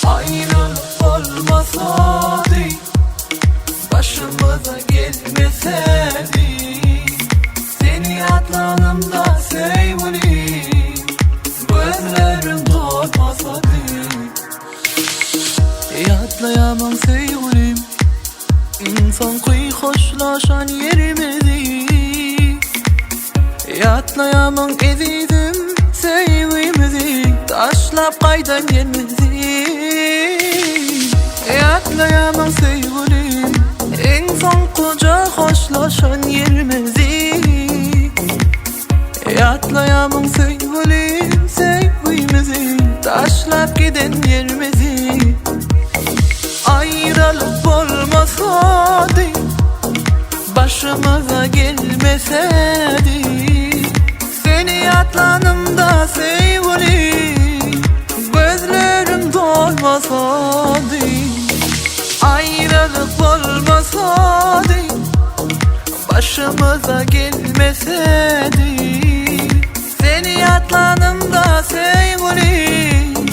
Ayrılık olmasaydı, başımıza gelmeseydi, seni atlanımda sevgilim, gözlerim dolmasaydı. Yatlayamam sevgilim, insan kuy hoşlaşan yerimizi. Yatlayamam ezizim sevgimizi, taşlap kaydan yerimizi. Yatlayamam sevgilim, insan koca hoşlaşan yerimizi. Yatlayamam sevgilim sevgimizi, taşlap giden yerimizi. Ayrılık olmasaydı, başımıza gelmeseydi, seni atlanımda sevgilim, gözlerim dolmasaydı. Ayrılık olmasaydı, başımıza gelmeseydi, seni atlanımda sevgilim,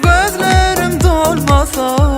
gözlerim dolmasaydı.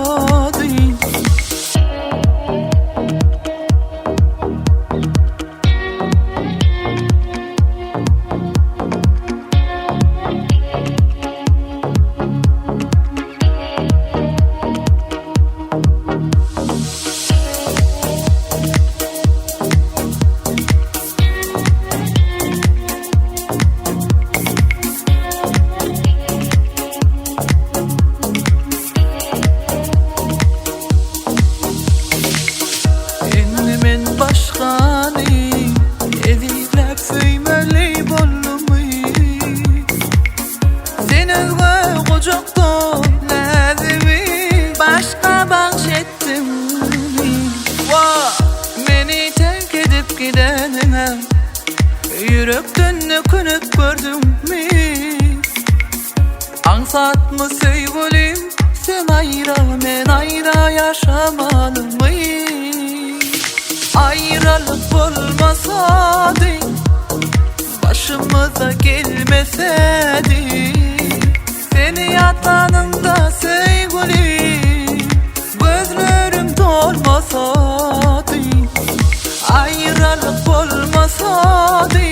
Başkanı ezilip söymeli bollumu, senin ve kucakta lazimi başka bahşettim. Beni terk edip gidenine yürekten dökünüp gördüm mi? Ansat mı sevgilim, sen ayrı ben ayrı yaşamalı mıyız? Ayrılık olmasaydı, başımıza gelmeseydi, seni atlanımda sevgilim, gözlerim dolmasaydı. Ayrılık olmasaydı,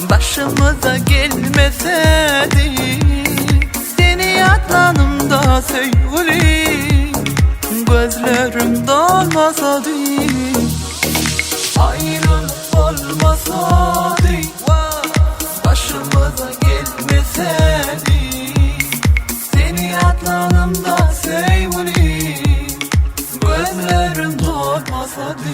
başımıza gelmeseydi, seni atlanımda sevgilim, gözlerim dolmasaydı. Ayrılık olmasaydı, başımıza gelmeseydi, seni atlanımda sevgilim, gözlerim dolmasaydı.